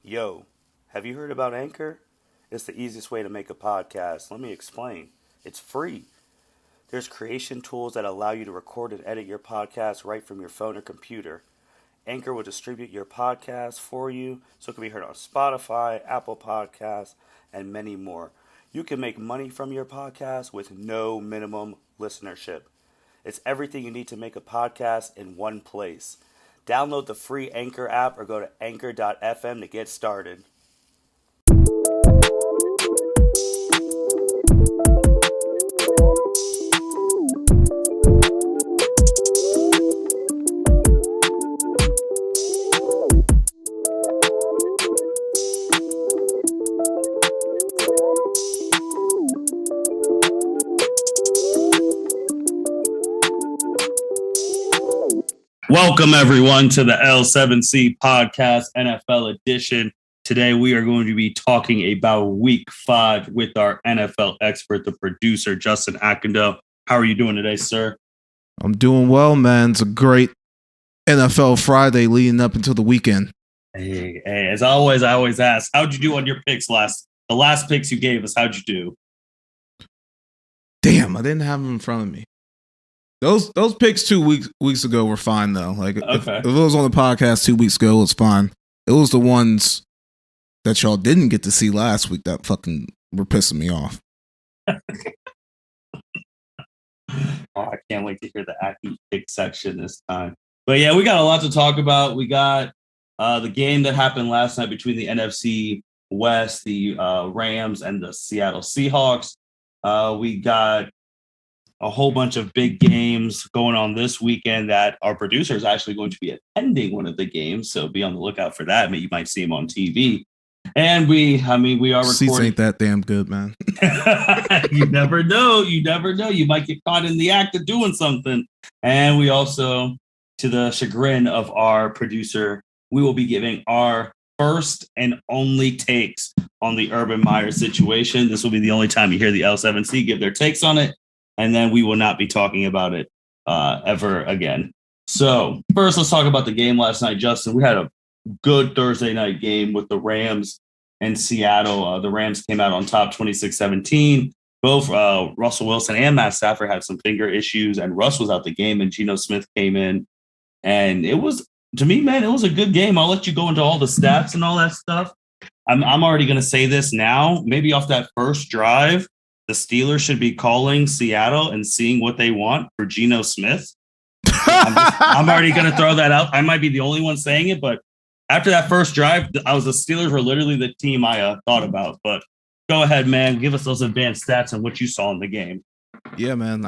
Yo, have you heard about Anchor? It's the easiest way to make a podcast. Let me explain. It's free. There's creation tools that allow you to record and edit your podcast right from your phone or computer. Anchor will distribute your podcast for you so it can be heard on Spotify, Apple Podcasts, and many more. You can make money from your podcast with no minimum listenership. It's everything you need to make a podcast in one place. Download the free Anchor app or go to anchor.fm to get started. Welcome, everyone, to the L7C Podcast NFL edition. Today, we are going to be talking about Week 5 with our NFL expert, the producer, Justin Akindel. How are you doing today, sir? I'm doing well, man. It's a great NFL Friday leading up until the weekend. Hey, as always, I always ask, how'd you do on your picks the last picks you gave us? How'd you do? Damn, I didn't have them in front of me. Those picks 2 weeks ago were fine though. Like if it was on the podcast 2 weeks ago, it was fine. It was the ones that y'all didn't get to see last week that fucking were pissing me off. I can't wait to hear the Aki pick section this time. But yeah, we got a lot to talk about. We got the game that happened last night between the NFC West, the Rams, and the Seattle Seahawks. We got a whole bunch of big games going on this weekend that our producer is actually going to be attending one of the games. So be on the lookout for that. You might see him on TV. And we are recording. Seats ain't that damn good, man. You never know. You might get caught in the act of doing something. And we also, to the chagrin of our producer, we will be giving our first and only takes on the Urban Meyer situation. This will be the only time you hear the L7C give their takes on it. And then we will not be talking about it ever again. So first, let's talk about the game last night, Justin. We had a good Thursday night game with the Rams and Seattle. The Rams came out on top 26-17. Both Russell Wilson and Matt Stafford had some finger issues, and Russ was out the game, and Geno Smith came in. And it was, to me, man, it was a good game. I'll let you go into all the stats and all that stuff. I'm already going to say this now. Maybe off that first drive, the Steelers should be calling Seattle and seeing what they want for Geno Smith. I'm already going to throw that out. I might be the only one saying it, but after that first drive, the Steelers were literally the team I thought about. But go ahead, man. Give us those advanced stats and what you saw in the game. Yeah, man.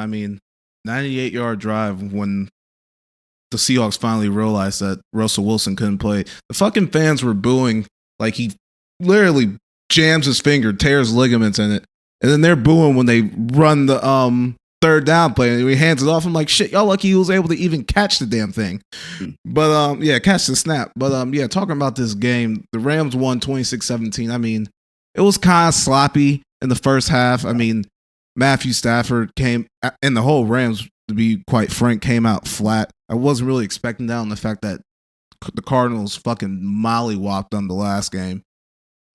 98-yard drive when the Seahawks finally realized that Russell Wilson couldn't play. The fucking fans were booing like he literally jams his finger, tears ligaments in it. And then they're booing when they run the third down play and he hands it off. I'm like, shit, y'all lucky he was able to even catch the damn thing. But catch the snap. But talking about this game, the Rams won 26-17. It was kind of sloppy in the first half. Matthew Stafford came, and the whole Rams, to be quite frank, came out flat. I wasn't really expecting that on the fact that the Cardinals fucking mollywopped them the last game.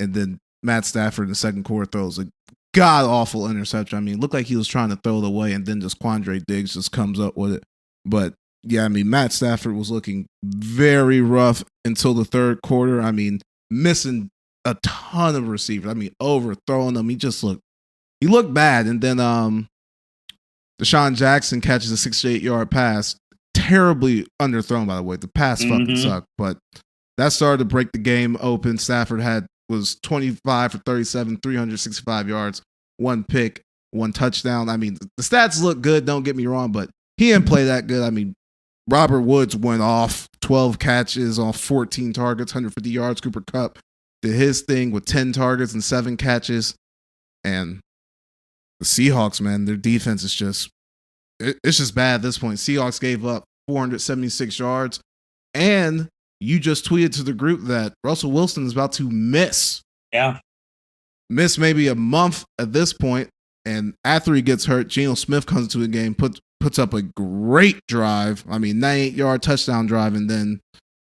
And then Matt Stafford in the second quarter throws a god-awful interception. Looked like he was trying to throw it away, and then just Quandre Diggs just comes up with it. But, Matt Stafford was looking very rough until the third quarter. Missing a ton of receivers. Overthrowing them. He looked bad. And then Deshaun Jackson catches a 68-yard pass. Terribly underthrown, by the way. The pass fucking sucked. But that started to break the game open. Stafford was 25 for 37, 365 yards, one pick, one touchdown. The stats look good, don't get me wrong, but he didn't play that good. Robert Woods went off 12 catches on 14 targets, 150 yards. Cooper Kupp did his thing with 10 targets and 7 catches. And the Seahawks, man, their defense is it's just bad at this point. Seahawks gave up 476 yards, and you just tweeted to the group that Russell Wilson is about to miss. Yeah. Miss maybe a month at this point. And after he gets hurt, Geno Smith comes into the game, puts up a great drive. 98-yard touchdown drive, and then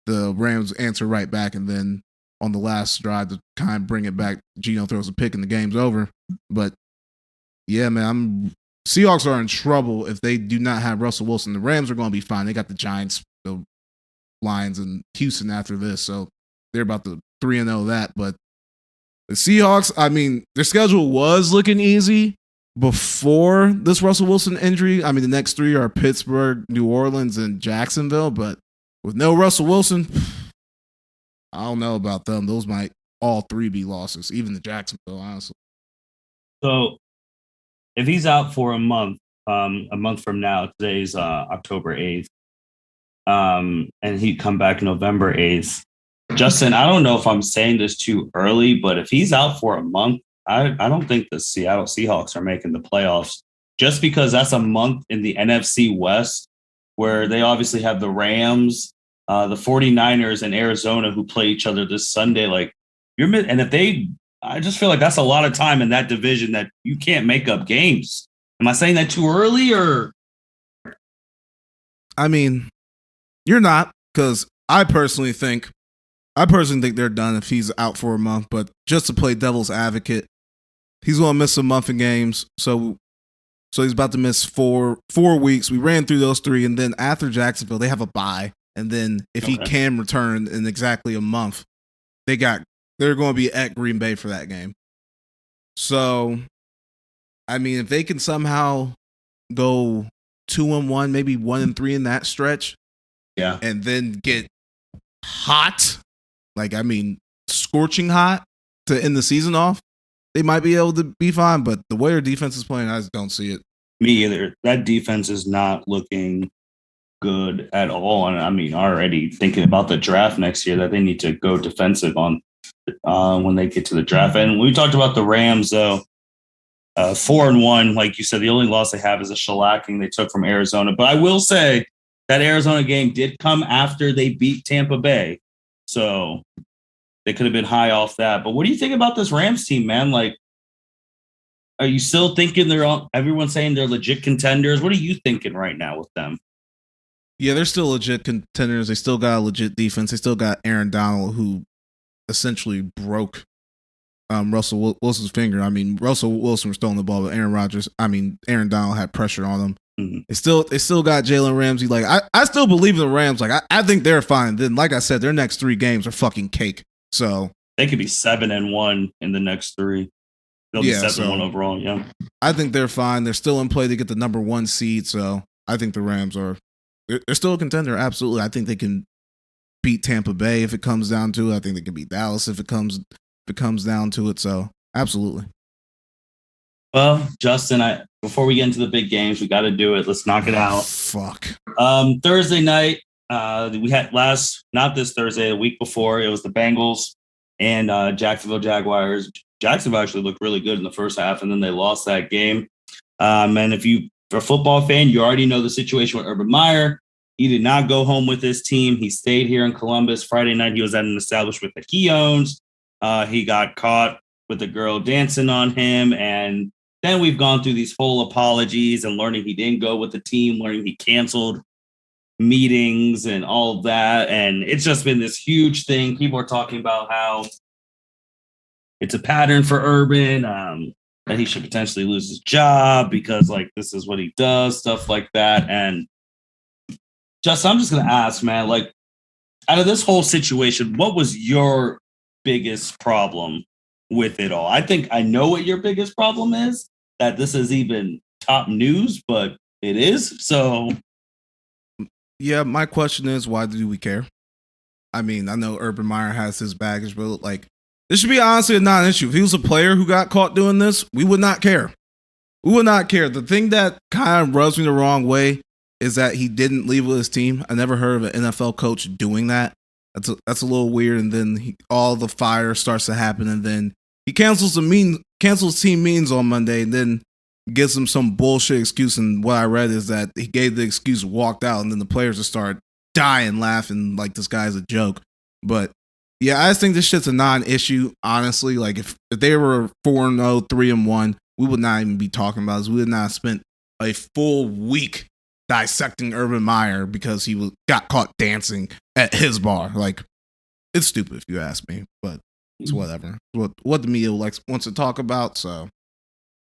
the Rams answer right back. And then on the last drive to kind of bring it back. Geno throws a pick and the game's over. But yeah, man, Seahawks are in trouble if they do not have Russell Wilson. The Rams are going to be fine. They got the Giants, the Lions, and Houston after this, so they're about to 3-0 that. But the Seahawks, I mean, their schedule was looking easy before this Russell Wilson injury. I mean, the next three are Pittsburgh, New Orleans, and Jacksonville. But with no Russell Wilson, I don't know about them. Those might all three be losses, even the Jacksonville, honestly. So if he's out for a month from now, today's October 8th, and he'd come back November 8th. Justin, I don't know if I'm saying this too early, but if he's out for a month, I don't think the Seattle Seahawks are making the playoffs, just because that's a month in the NFC West where they obviously have the Rams, the 49ers, and Arizona who play each other this Sunday. Like, I just feel like that's a lot of time in that division that you can't make up games. Am I saying that too early, or? I mean, you're not, because I personally think they're done if he's out for a month. But just to play devil's advocate, he's going to miss a month of games. So he's about to miss four weeks. We ran through those three, and then after Jacksonville, they have a bye. And then if he can return in exactly a month, they're going to be at Green Bay for that game. So, I mean, if they can somehow go 2-1, maybe 1-3 in that stretch, yeah, and then get hot, like, I mean, scorching hot to end the season off, they might be able to be fine. But the way their defense is playing, I just don't see it. Me either. That defense is not looking good at all. And I mean, already thinking about the draft next year, that they need to go defensive on when they get to the draft. And we talked about the Rams, though. 4-1, like you said, the only loss they have is a shellacking they took from Arizona. But I will say that Arizona game did come after they beat Tampa Bay. So they could have been high off that. But what do you think about this Rams team, man? Like, are you still thinking everyone's saying they're legit contenders? What are you thinking right now with them? Yeah, they're still legit contenders. They still got a legit defense. They still got Aaron Donald, who essentially broke Russell Wilson's finger. I mean, Russell Wilson was throwing the ball, but Aaron Donald had pressure on him. Mm-hmm. They still got Jalen Ramsey. Like, I still believe in the Rams. Like, I think they're fine. Then, like I said, their next three games are fucking cake. So they could be 7-1 in the next three. They'll be 7-1 overall. Yeah, I think they're fine. They're still in play to get the number 1 seed. So I think the Rams are. They're still a contender. Absolutely. I think they can beat Tampa Bay if it comes down to it. I think they can beat Dallas if it comes down to it. So absolutely. Well, Justin, before we get into the big games, we got to do it. Let's knock it out. Fuck. Thursday night, we had not this Thursday, the week before, it was the Bengals and Jacksonville Jaguars. Jacksonville actually looked really good in the first half, and then they lost that game. And if you're a football fan, you already know the situation with Urban Meyer. He did not go home with his team. He stayed here in Columbus. Friday night, he was at an establishment that he owns. He got caught with a girl dancing on him. And then we've gone through these whole apologies and learning he didn't go with the team, learning he canceled meetings and all of that. And it's just been this huge thing. People are talking about how it's a pattern for Urban, that he should potentially lose his job because, like, this is what he does, stuff like that. And Justin, I'm just going to ask, man, like, out of this whole situation, what was your biggest problem with it all? I think I know what your biggest problem is, that this is even top news, but it is. So, yeah, my question is, why do we care? I mean, I know Urban Meyer has his baggage, but like, this should be honestly a non-issue. If he was a player who got caught doing this, we would not care. We would not care. The thing that kind of rubs me the wrong way is that he didn't leave with his team. I never heard of an NFL coach doing that. That's a little weird. And then all the fire starts to happen, and then he cancels team meetings on Monday, and then gives them some bullshit excuse. And what I read is that he gave the excuse, walked out, and then the players just start dying laughing like this guy's a joke. But yeah, I just think this shit's a non-issue, honestly. Like, if they were 4-0, 3-1, we would not even be talking about this. We would not have spent a full week dissecting Urban Meyer because he got caught dancing at his bar. Like, it's stupid if you ask me, but it's whatever. What the media wants to talk about, so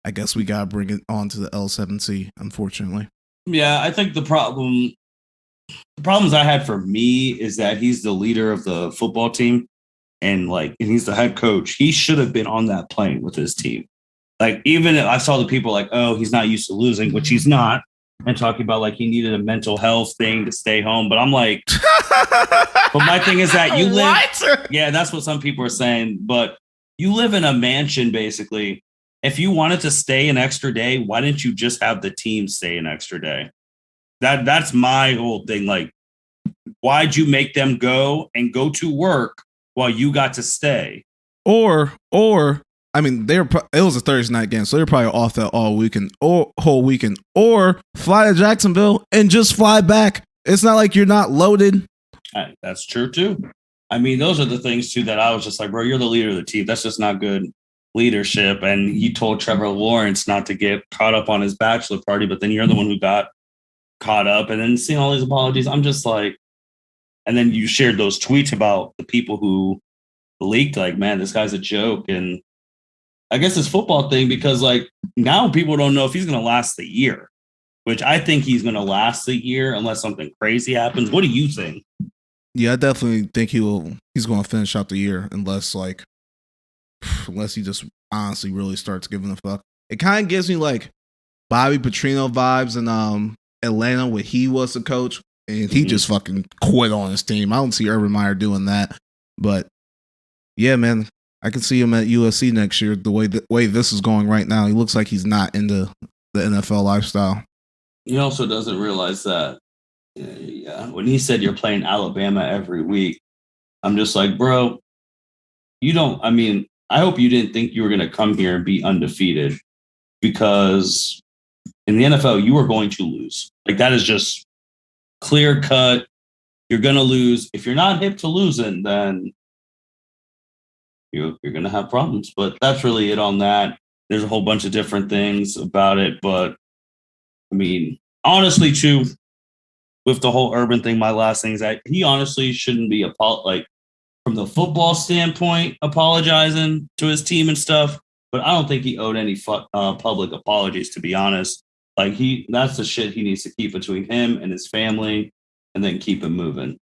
I guess we gotta bring it on to the L7C, unfortunately. Yeah, I think the problems I had for me is that he's the leader of the football team and he's the head coach. He should have been on that plane with his team. Even if I saw the people oh, he's not used to losing, which he's not, and talking about he needed a mental health thing to stay home. But I'm but my thing is that you live. What? Yeah, that's what some people are saying. But you live in a mansion, basically. If you wanted to stay an extra day, why didn't you just have the team stay an extra day? That's my whole thing. Why'd you make them go to work while you got to stay? Or I mean, it was a Thursday night game, so they're probably off that whole weekend, or fly to Jacksonville and just fly back. It's not like you're not loaded. That's true too. I mean, those are the things too that I was just bro, you're the leader of the team. That's just not good leadership. And he told Trevor Lawrence not to get caught up on his bachelor party, but then you're the one who got caught up, and then seeing all these apologies. I'm just and then you shared those tweets about the people who leaked, man, this guy's a joke. And I guess it's football thing because now people don't know if he's going to last the year, which I think he's going to last the year unless something crazy happens. What do you think? Yeah, I definitely think he's going to finish out the year unless he just honestly really starts giving a fuck. It kind of gives me Bobby Petrino vibes in Atlanta when he was the coach and he just fucking quit on his team. I don't see Urban Meyer doing that, but yeah, man, I can see him at USC next year. The way this is going right now, he looks like he's not into the NFL lifestyle. He also doesn't realize that. Yeah, when he said you're playing Alabama every week, I'm just bro, you don't. I mean, I hope you didn't think you were going to come here and be undefeated, because in the NFL you are going to lose. That is just clear cut. You're going to lose. If you're not hip to losing, then you're going to have problems. But that's really it on that. There's a whole bunch of different things about it. But, I mean, honestly, too, with the whole Urban thing, my last thing is that he honestly shouldn't be, from the football standpoint, apologizing to his team and stuff. But I don't think he owed any public apologies, to be honest. That's the shit he needs to keep between him and his family and then keep it moving.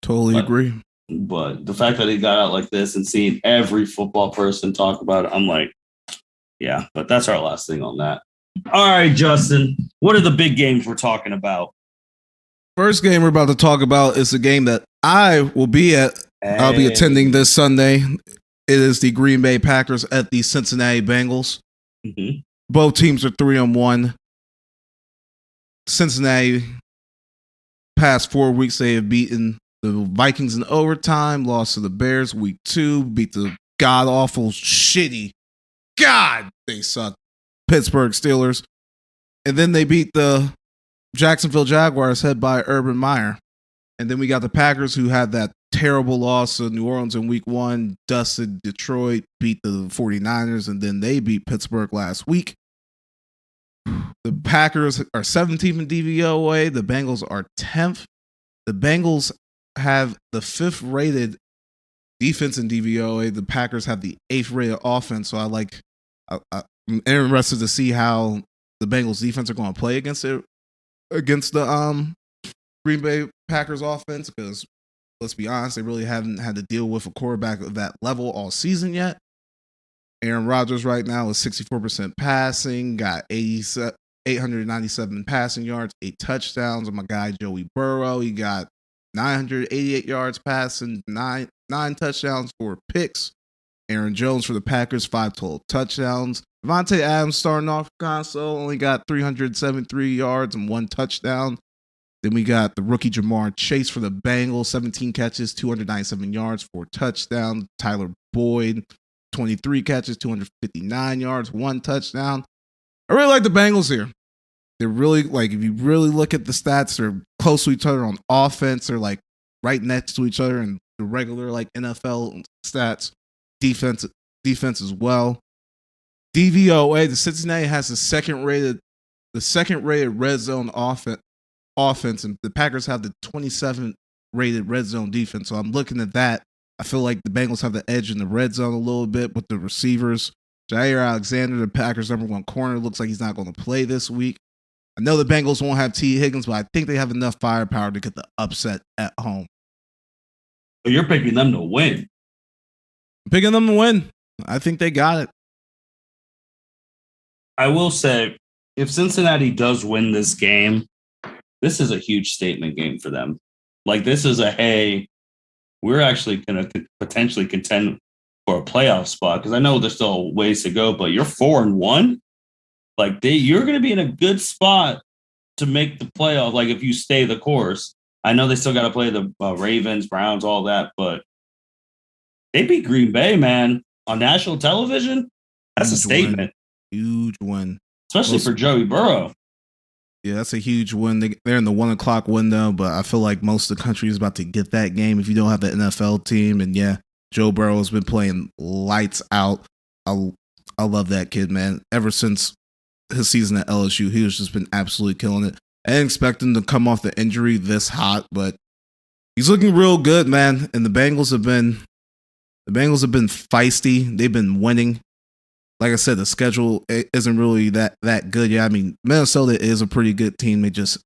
Totally agree. But the fact that he got out like this and seeing every football person talk about it, I'm yeah, but that's our last thing on that. All right, Justin, what are the big games we're talking about? First game we're about to talk about is a game that I will be at. Hey. I'll be attending this Sunday. It is the Green Bay Packers at the Cincinnati Bengals. Mm-hmm. Both teams are 3-1. Cincinnati, past 4 weeks, they have beaten the Vikings in overtime, lost to the Bears week 2, beat the god-awful, shitty, they suck, Pittsburgh Steelers. And then they beat the Jacksonville Jaguars, head by Urban Meyer. And then we got the Packers, who had that terrible loss to New Orleans in week 1, dusted Detroit, beat the 49ers, and then they beat Pittsburgh last week. The Packers are 17th in DVOA. The Bengals are 10th. The Bengals have the 5th rated defense in DVOA. The Packers have the 8th rated offense. So I'm interested to see how the Bengals defense are going to play against the Green Bay Packers offense, because let's be honest, they really haven't had to deal with a quarterback of that level all season yet. Aaron Rodgers right now is 64% passing, got 897 passing yards, 8 touchdowns. And my guy Joey Burrow, he got 988 yards passing, nine touchdowns, 4 picks. Aaron Jones for the Packers, 5 total touchdowns. Devontae Adams starting off console, only got 373 yards and 1 touchdown. Then we got the rookie Jamar Chase for the Bengals, 17 catches, 297 yards, 4 touchdowns. Tyler Boyd, 23 catches, 259 yards, 1 touchdown. I really like the Bengals here. They're really, if you really look at the stats, they're close to each other on offense. They're right next to each other in the regular NFL stats. Defense as well. DVOA, the Cincinnati has the second rated red zone offense, and the Packers have the 27th rated red zone defense. So I'm looking at that. I feel like the Bengals have the edge in the red zone a little bit with the receivers. Jair Alexander, the Packers' #1 corner, looks like he's not going to play this week. I know the Bengals won't have T. Higgins, but I think they have enough firepower to get the upset at home. So you're picking them to win. I'm picking them to win. I think they got it. I will say, if Cincinnati does win this game, this is a huge statement game for them. Like, this is a, hey, we're actually going to potentially contend for a playoff spot, because I know there's still ways to go, but you're 4-1. Like, you're going to be in a good spot to make the playoff. Like, if you stay the course, I know they still got to play the Ravens, Browns, all that, but they beat Green Bay, man, on national television. That's a statement. Huge win. Especially for Joey Burrow. Yeah, that's a huge win. They're in the 1 o'clock window, but I feel like most of the country is about to get that game if you don't have the NFL team. And yeah, Joe Burrow has been playing lights out. I love that kid, man. Ever since his season at LSU, he has just been absolutely killing it. I didn't expect him to come off the injury this hot, but he's looking real good, man. And the Bengals have been feisty. They've been winning. Like I said, the schedule isn't really that good. Yeah, I mean, Minnesota is a pretty good team. They just,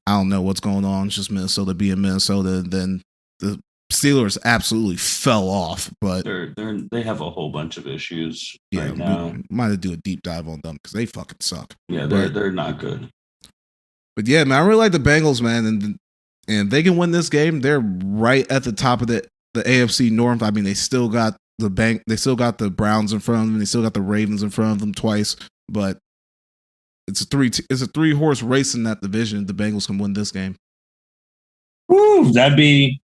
I don't know what's going on. It's just Minnesota being Minnesota. Then the Steelers absolutely fell off, but they have a whole bunch of issues right now. We might have to do a deep dive on them because they fucking suck. Yeah, they're not good. But yeah, man, I really like the Bengals, man, and if they can win this game, they're right at the top of the AFC North. I mean, they still got they still got the Browns in front of them. They still got the Ravens in front of them twice, but it's a 3-horse race in that division. The Bengals can win this game. Woo, that'd be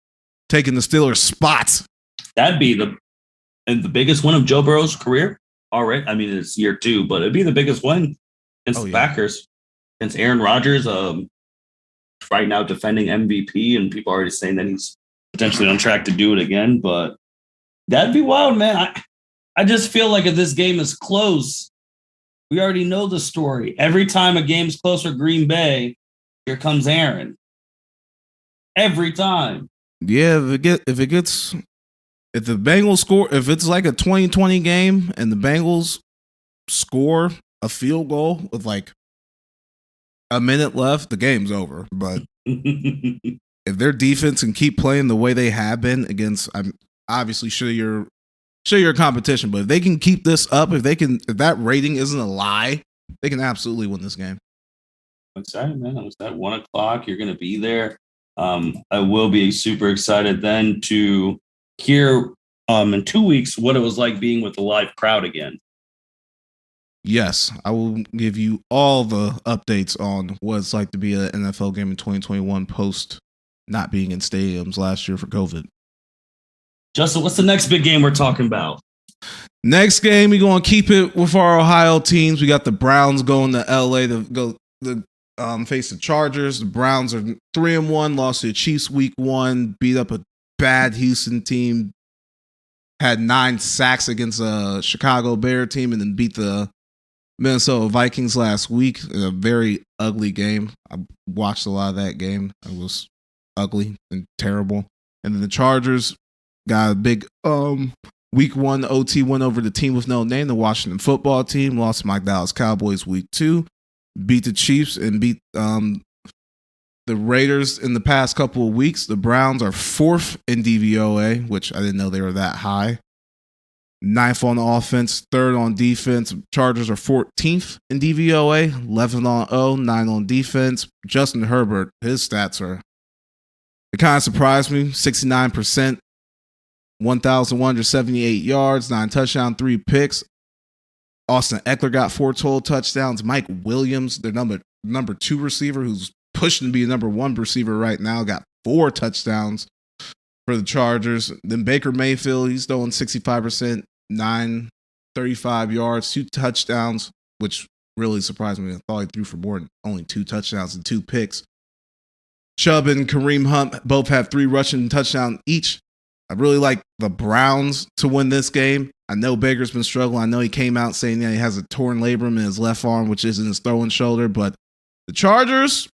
taking the Steelers' spots. That'd be the biggest win of Joe Burrow's career. All right, I mean it's year 2, but it'd be the biggest win against the Packers, against Aaron Rodgers. Right now defending MVP, and people are already saying that he's potentially on track to do it again, but that'd be wild, man. I just feel like if this game is close, we already know the story. Every time a game's close for Green Bay, here comes Aaron. Every time. Yeah, if the Bengals score, if it's like a 20-20 game and the Bengals score a field goal with like a minute left, the game's over. But if their defense can keep playing the way they have been against, I'm obviously show your competition, but if they can keep this up, if that rating isn't a lie, they can absolutely win this game. I'm excited, man. It's at 1 o'clock. You're going to be there. I will be super excited then to hear in 2 weeks what it was like being with a live crowd again. Yes, I will give you all the updates on what it's like to be an NFL game in 2021 post not being in stadiums last year for COVID. Justin, what's the next big game we're talking about? Next game, we're going to keep it with our Ohio teams. We got the Browns going to LA to face the Chargers. The Browns are 3-1, lost to the Chiefs week 1, beat up a bad Houston team, had 9 sacks against a Chicago Bear team, and then beat the Minnesota Vikings last week in a very ugly game. I watched a lot of that game. It was ugly and terrible. And then the Chargers got a big week 1 OT win over the team with no name, the Washington football team. Lost to my Dallas Cowboys week 2. Beat the Chiefs and beat the Raiders in the past couple of weeks. The Browns are 4th in DVOA, which I didn't know they were that high. 9th on offense, 3rd on defense. Chargers are 14th in DVOA, 11 on O, 9 on defense. Justin Herbert, his stats it kind of surprised me. 69%, 1,178 yards, 9 touchdowns, 3 picks. Austin Eckler got 4 total touchdowns. Mike Williams, their number 2 receiver, who's pushing to be a number 1 receiver right now, got 4 touchdowns for the Chargers. Then Baker Mayfield, he's throwing 65%, 935 yards, 2 touchdowns, which really surprised me. I thought he threw for more than only 2 touchdowns and 2 picks. Chubb and Kareem Hunt both have 3 rushing touchdowns each. I really like the Browns to win this game. I know Baker's been struggling. I know he came out saying that he has a torn labrum in his left arm, which isn't his throwing shoulder. But the Chargers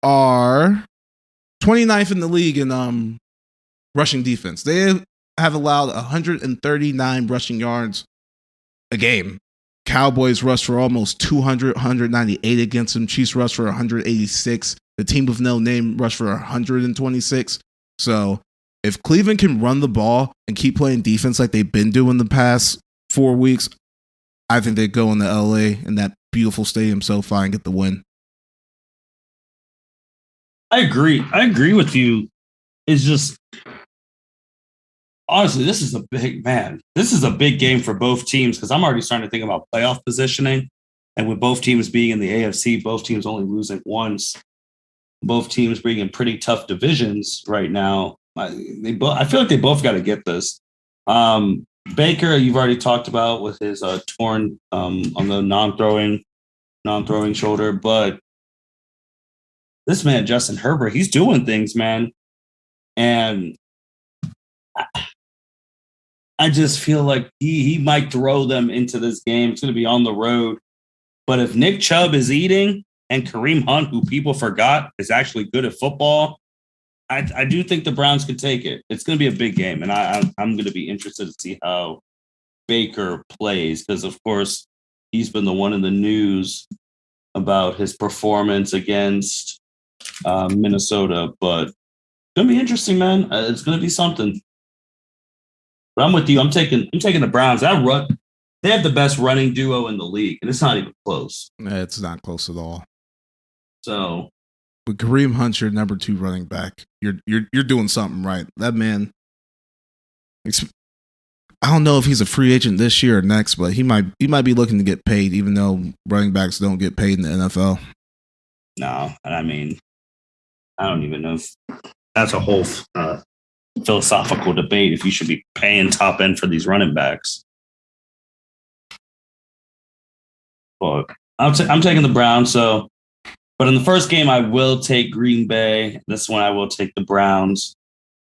are 29th in the league in rushing defense. They have allowed 139 rushing yards a game. Cowboys rush for almost 200, 198 against them. Chiefs rush for 186. The team with no name rush for 126. So if Cleveland can run the ball and keep playing defense like they've been doing the past 4 weeks, I think they go into LA in that beautiful stadium SoFi and get the win. I agree with you. It's just, honestly, this is a big game for both teams because I'm already starting to think about playoff positioning. And with both teams being in the AFC, both teams only losing once, both teams being in pretty tough divisions right now. I feel like they both got to get this. Baker, you've already talked about with his torn on the non-throwing shoulder, but this man, Justin Herbert, he's doing things, man. And I just feel like he might throw them into this game. It's going to be on the road. But if Nick Chubb is eating and Kareem Hunt, who people forgot is actually good at football, I do think the Browns could take it. It's going to be a big game, and I'm going to be interested to see how Baker plays because, of course, he's been the one in the news about his performance against Minnesota. But it's going to be interesting, man. It's going to be something. But I'm with you. I'm taking the Browns. They have the best running duo in the league, and it's not even close. It's not close at all. So, with Kareem Hunt, your number 2 running back, you're doing something right. That man, I don't know if he's a free agent this year or next, but he might be looking to get paid, even though running backs don't get paid in the NFL. No, I mean, I don't even know if that's a whole philosophical debate if you should be paying top end for these running backs. But I'm taking the Browns. So, but in the first game, I will take Green Bay. This one, I will take the Browns.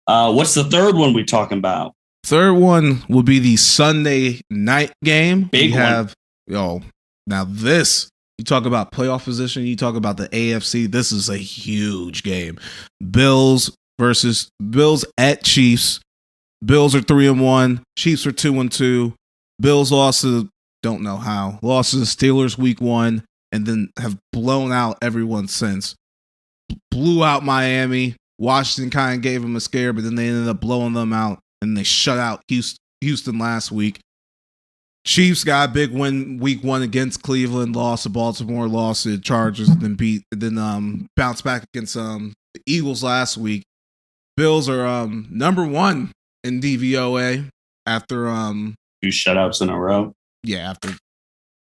What's the third one we're talking about? Third one will be the Sunday night game. Big one. Now this, you talk about playoff position, you talk about the AFC. This is a huge game. Bills at Chiefs. Bills are 3-1. Chiefs are 2-2. Bills lost to the Steelers week 1 and then have blown out everyone since. Blew out Miami. Washington kind of gave them a scare, but then they ended up blowing them out and they shut out Houston last week. Chiefs got a big win week 1 against Cleveland, lost to Baltimore, lost to the Chargers, and then bounced back against the Eagles last week. Bills are number 1 in DVOA after 2 shutouts in a row. Yeah, after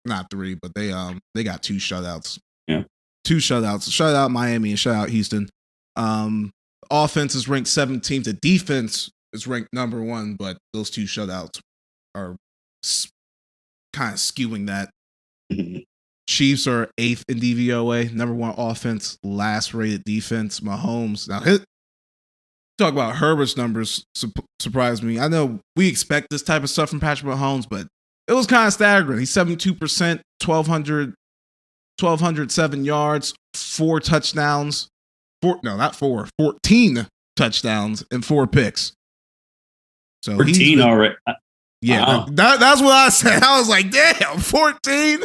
not 3, but they got 2 shutouts. Yeah. 2 shutouts. Shut out Miami and shut out Houston. Offense is ranked 17th. The defense is ranked number 1, but those 2 shutouts are kind of skewing that. Chiefs are 8th in DVOA, number 1 offense, last rated defense. Mahomes. Now, talk about Herbert's numbers surprised me. I know we expect this type of stuff from Patrick Mahomes, but it was kind of staggering. He's 72%, 1,207 yards, 4 touchdowns. 14 touchdowns and 4 picks. So 14 already. Yeah, wow. That's what I said. I was like, damn, 14.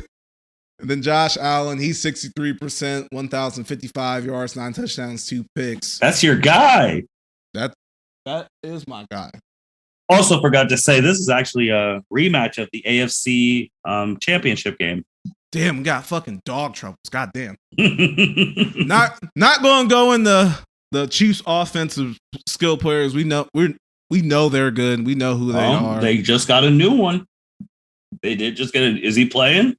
And then Josh Allen, he's 63%, 1,055 yards, 9 touchdowns, 2 picks. That's your guy. That is my guy. Also forgot to say, this is actually a rematch of the AFC championship game. Damn, we got fucking dog troubles. Goddamn. Not going to go in the Chiefs' offensive skill players. We know they're good. We know who they are. They just got a new one. They did just get Is he playing?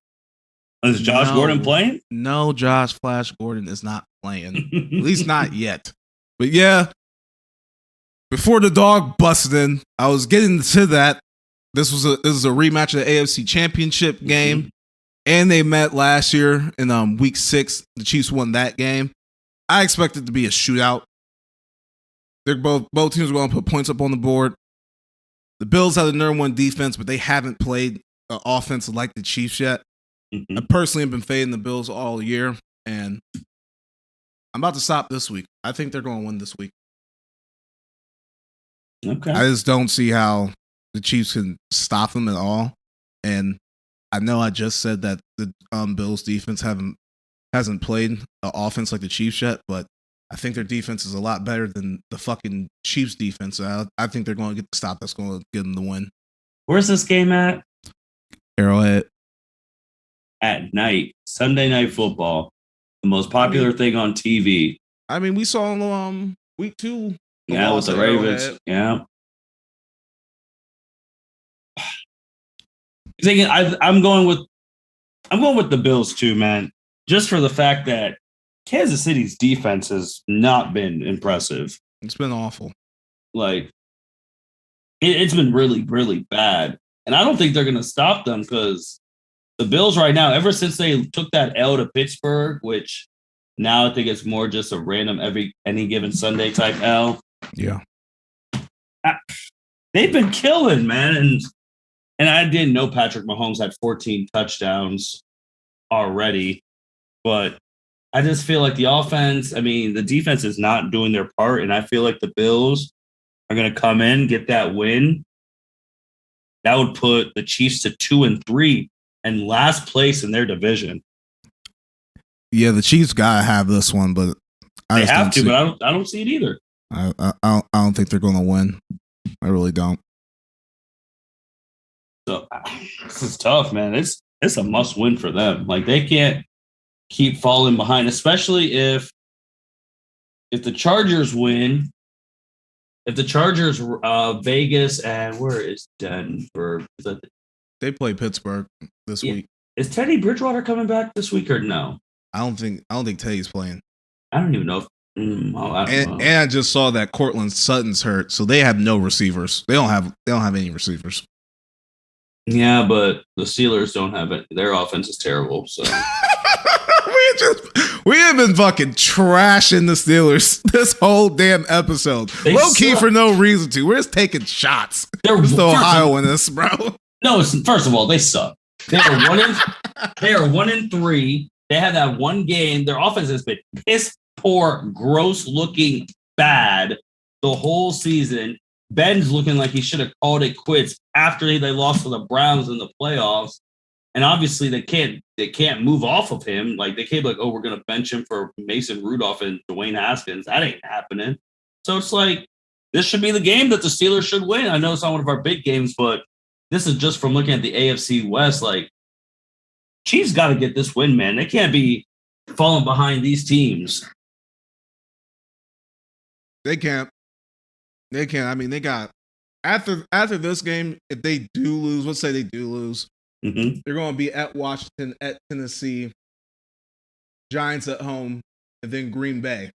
Is Josh Gordon playing? No, Josh Flash Gordon is not playing. At least not yet. But yeah, before the dog busted in, I was getting to that. This is a rematch of the AFC Championship game. And they met last year in week 6. The Chiefs won that game. I expect it to be a shootout. They're both teams are going to put points up on the board. The Bills have the number 1 defense, but they haven't played an offense like the Chiefs yet. I personally have been fading the Bills all year, and I'm about to stop this week. I think they're going to win this week. Okay. I just don't see how the Chiefs can stop them at all. And I know I just said that the Bills defense hasn't played an offense like the Chiefs yet, but I think their defense is a lot better than the fucking Chiefs defense. I think they're going to get the stop that's going to get them the win. Where's this game at? Arrowhead. At night, Sunday Night Football, the most popular thing on TV. I mean, we saw week 2. Yeah, with the Ravens. Yeah. I'm going with the Bills too, man. Just for the fact that Kansas City's defense has not been impressive. It's been awful. Like, it's been really, really bad. And I don't think they're going to stop them because the Bills right now, ever since they took that L to Pittsburgh, which now I think it's more just a random any given Sunday type L. Yeah. They've been killing, man. And I didn't know Patrick Mahomes had 14 touchdowns already, but I just feel like the offense, the defense is not doing their part, and I feel like the Bills are going to come in, get that win. That would put the Chiefs to 2-3 and last place in their division. Yeah, the Chiefs gotta have this one, but they have to, but I don't see it either. I don't think they're going to win. I really don't. So this is tough, man. It's a must win for them. Like, they can't keep falling behind, especially if the Chargers win. If the Chargers, Vegas, and where is Denver? They play Pittsburgh this week. Is Teddy Bridgewater coming back this week or no? I don't think Teddy's playing. I don't even know if. I don't know. And I just saw that Cortland Sutton's hurt, so they have no receivers. They don't have any receivers. Yeah, but the Steelers don't have it. Their offense is terrible. So we have been fucking trashing the Steelers this whole damn episode. Low key for no reason to. We're just taking shots. They're just Ohio in this, bro. No, first of all, they suck. They are 1-3. They have that one game. Their offense has been piss poor, gross looking bad the whole season. Ben's looking like he should have called it quits after they lost to the Browns in the playoffs. And obviously they can't move off of him. Like, they can't be like, oh, we're gonna bench him for Mason Rudolph and Dwayne Haskins. That ain't happening. So it's like, this should be the game that the Steelers should win. I know it's not one of our big games, but this is just from looking at the AFC West. Like, Chiefs got to get this win, man. They can't be falling behind these teams. They can't. They got after this game, if they do lose, let's say they do lose, they're going to be at Washington, at Tennessee, Giants at home, and then Green Bay.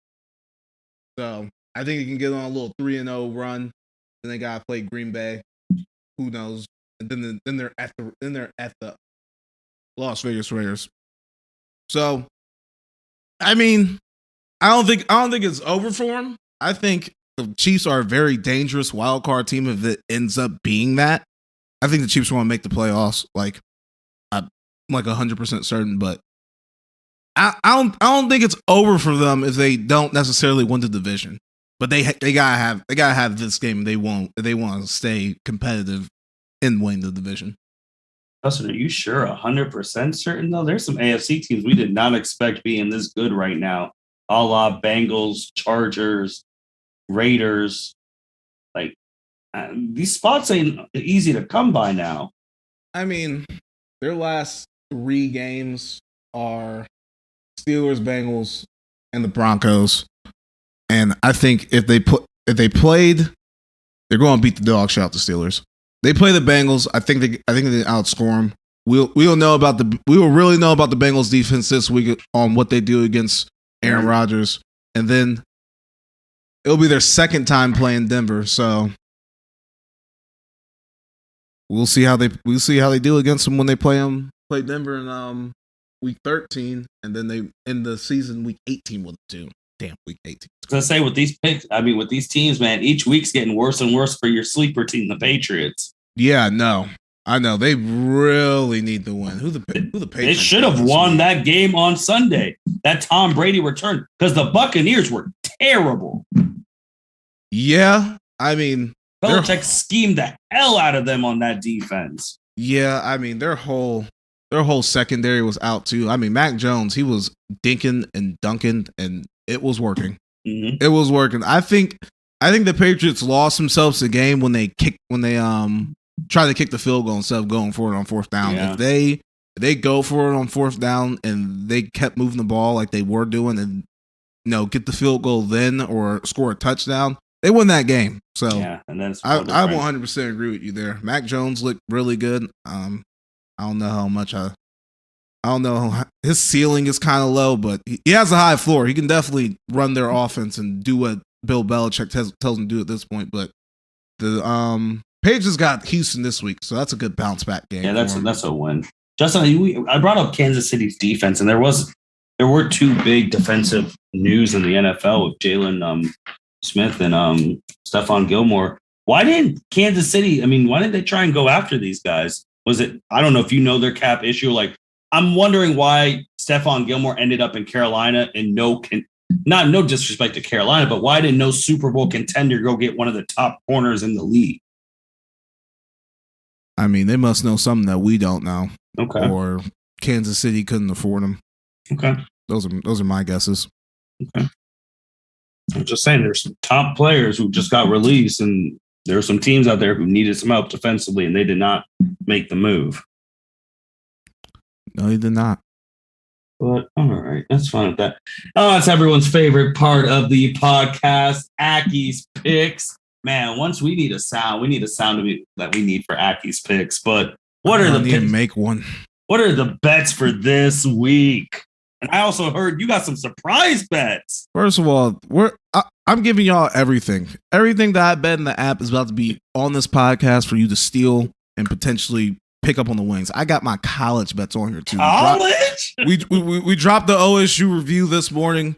So I think you can get on a little 3-0 run. Then they got to play Green Bay. Who knows? And then they're at the Las Vegas Raiders. So, I don't think it's over for them. I think the Chiefs are a very dangerous wild card team if it ends up being that. I think the Chiefs want to make the playoffs. Like, I'm like 100% certain, but I don't think it's over for them if they don't necessarily win the division. But they gotta have this game. They want to stay competitive in winning the division. Justin, are you sure 100% certain though? There's some AFC teams we did not expect being this good right now. A la Bengals, Chargers, Raiders. Like, these spots ain't easy to come by now. I mean, their last 3 games are Steelers, Bengals, and the Broncos. And I think if they played, they're going to beat the dog shit out the Steelers. They play the Bengals. I think they outscore them. We will really know about the Bengals defense this week on what they do against Aaron Rodgers, and then it'll be their second time playing Denver. So we'll see how they do against them when they play Denver in week 13, and then they end the season week 18 with them too. Damn, week 18. I was gonna say, with these picks, with these teams, man, each week's getting worse and worse for your sleeper team, the Patriots. Yeah, no. I know they really need to win. Who the Patriots? They should have won that game on Sunday. That Tom Brady return because the Buccaneers were terrible. Yeah, I mean, Belichick schemed the hell out of them on that defense. Yeah, I mean their whole secondary was out too. I mean, Mac Jones, he was dinking and dunking, and it was working. Mm-hmm. It was working. I think the Patriots lost themselves the game when they try to kick the field goal instead of going for it on fourth down. Yeah. If they go for it on fourth down and they kept moving the ball like they were doing and get the field goal then or score a touchdown, they won that game. So yeah, and then I 100% agree with you there. Mac Jones looked really good. I don't know how much I don't know. His ceiling is kind of low, but he has a high floor. He can definitely run their offense and do what Bill Belichick tells him to do at this point. But the Patriots got Houston this week, so that's a good bounce back game. Yeah, that's a win. Justin, I brought up Kansas City's defense, and there were two big defensive news in the NFL with Jalen Smith and Stephon Gilmore. Why didn't Kansas City? I mean, why didn't they try and go after these guys? Was it? I don't know if you know their cap issue. Like, I'm wondering why Stephon Gilmore ended up in Carolina and no disrespect to Carolina, but why didn't no Super Bowl contender go get one of the top corners in the league? I mean, they must know something that we don't know. Okay. Or Kansas City couldn't afford them. Okay. Those are my guesses. Okay. I'm just saying there's some top players who just got released, and there are some teams out there who needed some help defensively, and they did not make the move. No, he did not. But all right, that's fine with that. Oh, that's everyone's favorite part of the podcast, Aki's picks. Man, once we need a sound that we need for Aki's picks. But what are the picks? Make one. What are the bets for this week? And I also heard you got some surprise bets. First of all, I'm giving y'all everything. Everything that I bet in the app is about to be on this podcast for you to steal and potentially pick up on the wings. I got my college bets on here too. College? We dropped the OSU review this morning.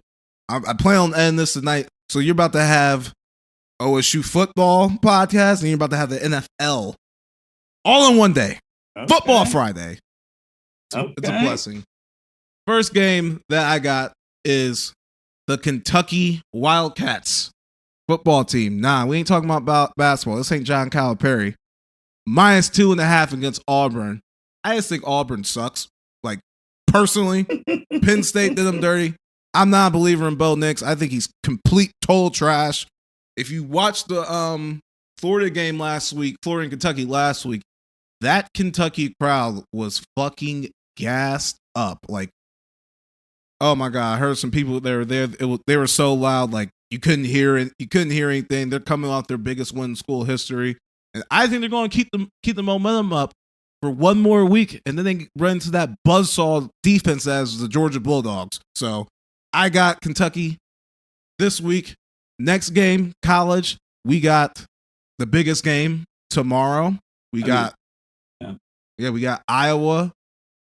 I plan on ending this tonight. So you're about to have OSU football podcast and you're about to have the NFL all in one day. Okay. Football Friday. It's a blessing. First game that I got is the Kentucky Wildcats football team. Nah, we ain't talking about basketball. This ain't John Calipari. -2.5 against Auburn. I just think Auburn sucks. Like, personally, Penn State did them dirty. I'm not a believer in Bo Nix. I think he's complete, total trash. If you watched the Florida game last week, Florida and Kentucky last week, that Kentucky crowd was fucking gassed up. Like, oh my God, I heard some people that were there. They were so loud, like you couldn't hear it. You couldn't hear anything. They're coming off their biggest win in school history. And I think they're going to keep the momentum up for one more week, and then they run into that buzzsaw defense as the Georgia Bulldogs. So I got Kentucky this week. Next game, college, we got the biggest game tomorrow. We got Iowa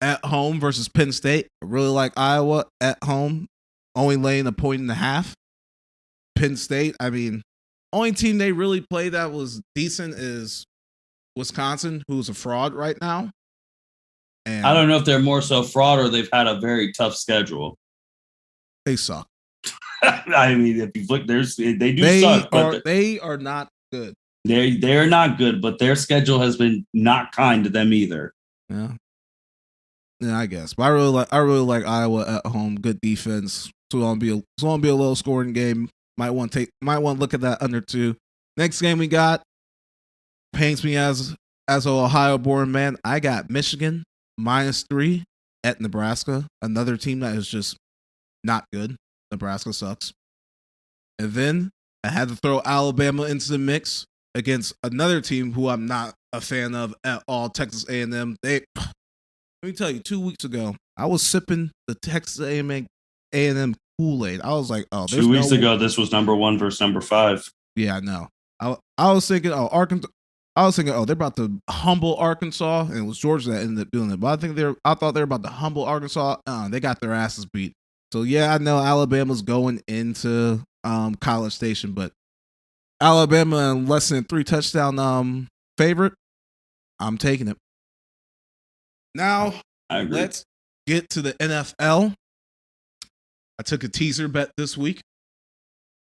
at home versus Penn State. I really like Iowa at home, only laying 1.5. Penn State, I mean, only team they really play that was decent is Wisconsin, who's a fraud right now. And I don't know if they're more so fraud or they've had a very tough schedule. They suck. I mean, if you look, they suck. But they are not good. They're not good, but their schedule has been not kind to them either. Yeah, I guess. But I really like Iowa at home. Good defense. So it'll be a low scoring game. Might want to look at that under 2. Next game we got pains me as an Ohio-born man. I got Michigan -3 at Nebraska. Another team that is just not good. Nebraska sucks. And then I had to throw Alabama into the mix against another team who I'm not a fan of at all, Texas A&M. Let me tell you, 2 weeks ago, I was sipping the Texas A&M Kool-Aid. I was like, oh, 2 weeks ago, this was number 1 versus number 5. Yeah, I know. I was thinking, Arkansas. I was thinking, they're about to humble Arkansas, and it was Georgia that ended up doing it. But I thought they were about to humble Arkansas. They got their asses beat. So yeah, I know Alabama's going into College Station, but Alabama less than 3 touchdown favorite. I'm taking it. Now, let's get to the NFL. I took a teaser bet this week.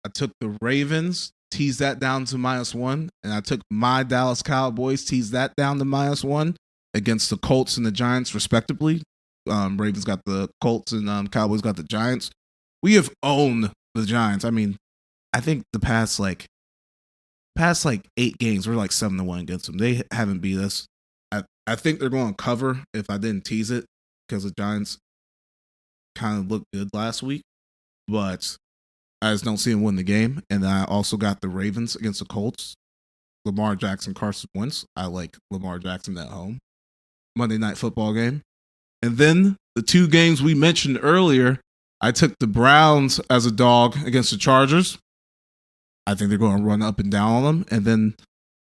I took the Ravens, teased that down to -1, and I took my Dallas Cowboys, teased that down to -1 against the Colts and the Giants, respectively. Ravens got the Colts and Cowboys got the Giants. We have owned the Giants. I mean, I think the past 8 games, we're like 7-1 against them. They haven't beat us. I think they're going to cover if I didn't tease it because the Giants kind of looked good last week, but I just don't see them win the game. And I also got the Ravens against the Colts. Lamar Jackson, Carson Wentz. I like Lamar Jackson at home. Monday Night Football game. And then the 2 games we mentioned earlier, I took the Browns as a dog against the Chargers. I think they're going to run up and down on them. And then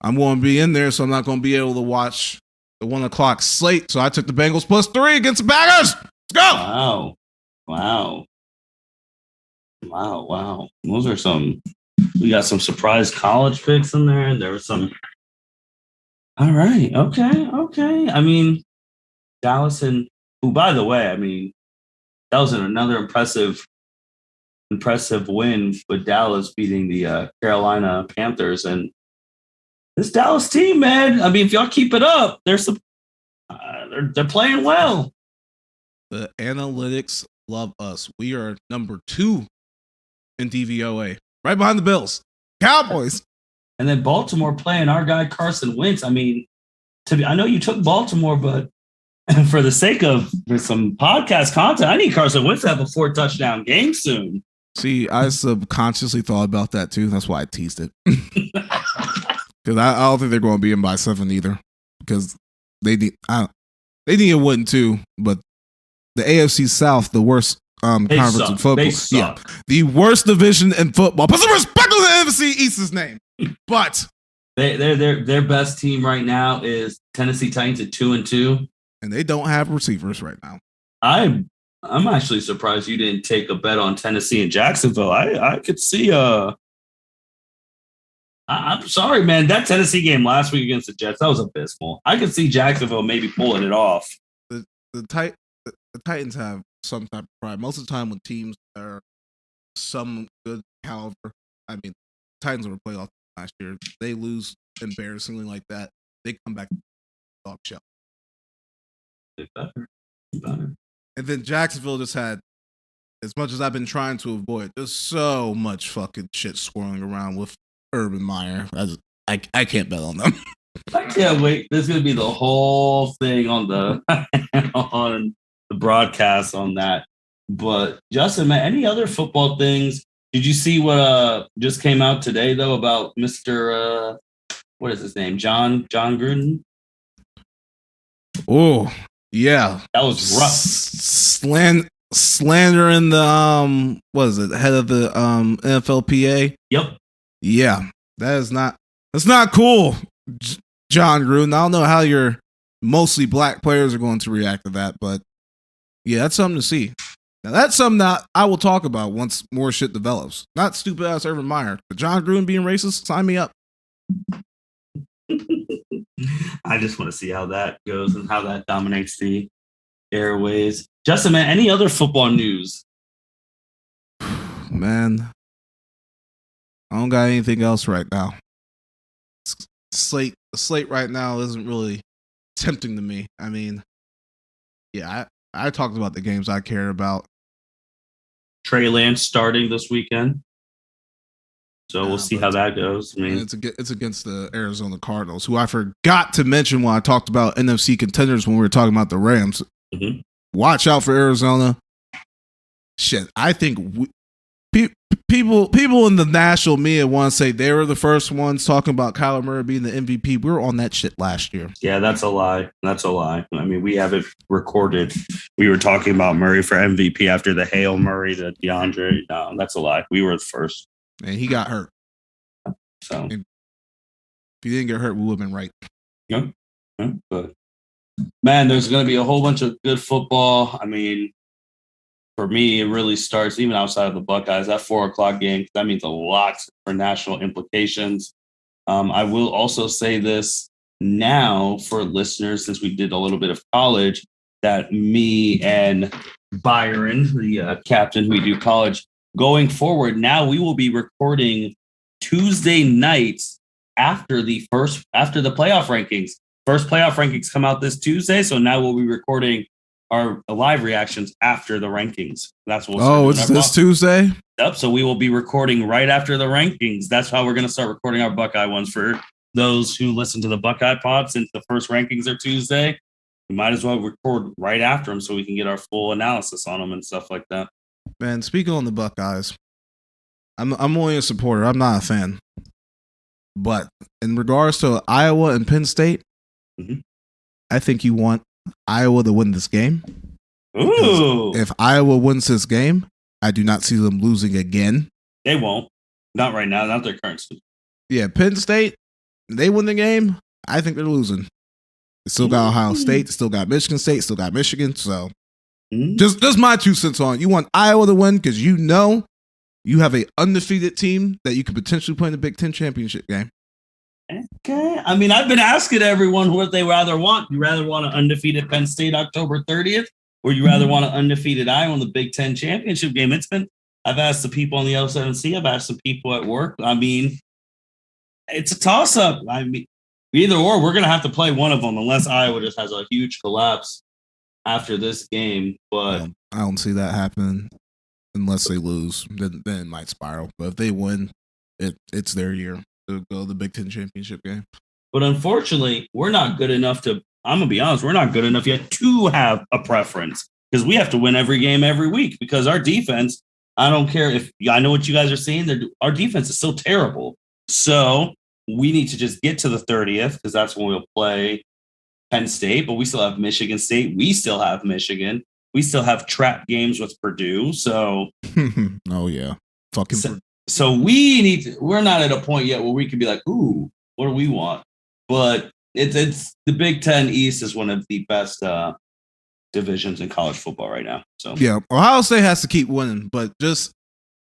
I'm going to be in there, so I'm not going to be able to watch the 1 o'clock slate. So I took the Bengals +3 against the Packers. Let's go. Wow. Those are we got some surprise college picks in there. And there was some. All right. Okay. I mean, Dallas who, by the way, I mean, that was another impressive win with Dallas beating the Carolina Panthers. And this Dallas team, man, I mean, if y'all keep it up, they're playing well. The analytics love us. We are number 2 in DVOA, right behind the Bills. Cowboys. And then Baltimore playing our guy Carson Wentz. I mean, I know you took Baltimore, but for the sake of some podcast content, I need Carson Wentz to have a 4-touchdown game soon. See, I subconsciously thought about that too. That's why I teased it. Because I don't think they're going to be in by 7 either. Because they need a win too. But the AFC South, the worst conference in football. Yeah, the worst division in football. Put some respect on the NFC East's name. But their best team right now is Tennessee Titans at 2-2, and they don't have receivers right now. I'm actually surprised you didn't take a bet on Tennessee and Jacksonville. I could see I'm sorry, man. That Tennessee game last week against the Jets, that was abysmal. I could see Jacksonville maybe pulling it off. The Titans have some type of pride. Most of the time when teams are some good caliber, I mean, Titans were playoff last year. They lose embarrassingly like that. They come back dog shell. They better. And then Jacksonville just had, as much as I've been trying to avoid, there's so much fucking shit swirling around with Urban Meyer. I can't bet on them. I can't wait. There's going to be the whole thing on the on the broadcast on that. But Justin, man, any other football things? Did you see what just came out today though about Mr. What is his name? John Gruden? Oh, yeah. That was rough. Slandering the what is it? Head of the NFLPA. Yep. Yeah. That's not cool. John Gruden. I don't know how your mostly black players are going to react to that, but yeah, that's something to see. Now that's something that I will talk about once more shit develops. Not stupid ass Urban Meyer, but John Gruden being racist. Sign me up. I just want to see how that goes and how that dominates the airways. Justin, man, any other football news? Man, I don't got anything else right now. The slate right now isn't really tempting to me. I mean, yeah, I talked about the games I care about. Trey Lance starting this weekend. So we'll see how that goes. I mean, it's against the Arizona Cardinals, who I forgot to mention when I talked about NFC contenders when we were talking about the Rams. Mm-hmm. Watch out for Arizona. Shit, I think people in the national media want to say they were the first ones talking about Kyler Murray being the MVP. We were on that shit last year. Yeah, that's a lie. I mean, we have it recorded. We were talking about Murray for MVP after the Hail Murray to DeAndre. No, that's a lie. We were the first. And he got hurt. So if he didn't get hurt, we would have been right. Yeah. But man, there's going to be a whole bunch of good football. I mean, for me, it really starts even outside of the Buckeyes. That 4:00 game, that means a lot for national implications. I will also say this: now for listeners, since we did a little bit of college, that me and Byron, the captain who we do college, going forward, now we will be recording Tuesday nights after the playoff rankings. First playoff rankings come out this Tuesday, so now we'll be recording our live reactions after the rankings. That's what. It's this Tuesday. Yep. So we will be recording right after the rankings. That's how we're going to start recording our Buckeye ones for those who listen to the Buckeye Pod. Since the first rankings are Tuesday, we might as well record right after them so we can get our full analysis on them and stuff like that. Man, speaking on the Buckeyes, I'm only a supporter. I'm not a fan. But in regards to Iowa and Penn State, I think you want Iowa to win this game. Ooh! If Iowa wins this game, I do not see them losing again. They won't. Not right now. Not their current season. Yeah, Penn State, they win the game, I think they're losing. They still got Ohio State, they still got Michigan State, still got Michigan. So just my 2 cents on it. You want Iowa to win because you know you have an undefeated team that you could potentially play in the Big Ten championship game. Okay. I mean, I've been asking everyone what they rather want. You rather want an undefeated Penn State October 30th, or you rather want an undefeated Iowa in the Big Ten championship game? I've asked the people on the L7C, I've asked some people at work. I mean, it's a toss-up. I mean, either or, we're going to have to play one of them unless Iowa just has a huge collapse after this game. But I don't see that happening unless they lose. Then it might spiral. But if they win, it's their year to go to the Big Ten championship game. But unfortunately, we're not good enough to, I'm going to be honest, we're not good enough yet to have a preference because we have to win every game every week because our defense, I don't care if, I know what you guys are saying, our defense is still terrible. So we need to just get to the 30th because that's when we'll play Penn State, but we still have Michigan State. We still have Michigan. We still have trap games with Purdue. So, oh yeah, fucking. So we're not at a point yet where we can be like, ooh, what do we want? But it's the Big Ten East is one of the best divisions in college football right now. So yeah, Ohio State has to keep winning, but just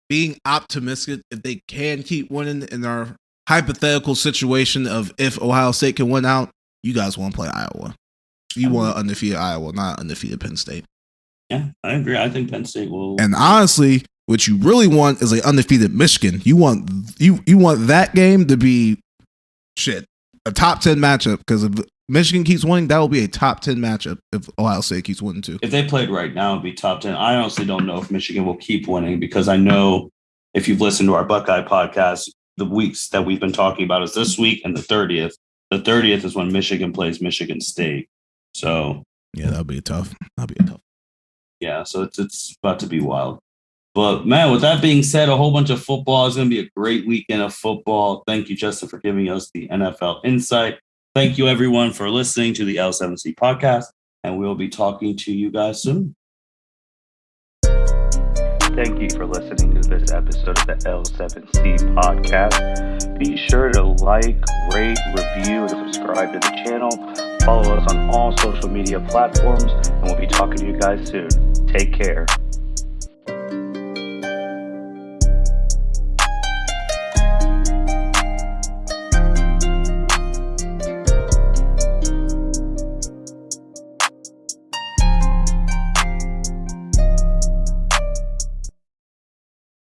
being optimistic if they can keep winning in our hypothetical situation of if Ohio State can win out, you guys want to play Iowa. You want undefeated Iowa, not undefeated Penn State. Yeah, I agree. I think Penn State will. And honestly, what you really want is an undefeated Michigan. You want that game to be a top 10 matchup because if Michigan keeps winning, that will be a top 10 matchup if Ohio State keeps winning too. If they played right now, it'd be top 10. I honestly don't know if Michigan will keep winning because I know if you've listened to our Buckeye podcast, the weeks that we've been talking about is this week and the 30th. The 30th is when Michigan plays Michigan State. So yeah, that'll be tough. Yeah, so it's about to be wild. But man, with that being said, a whole bunch of football is going to be a great weekend of football. Thank you, Justin, for giving us the NFL insight. Thank you, everyone, for listening to the L7C podcast, and we'll be talking to you guys soon. Thank you for listening to this episode of the L7C podcast. Be sure to like, rate, review, and subscribe to the channel. Follow us on all social media platforms, and we'll be talking to you guys soon. Take care.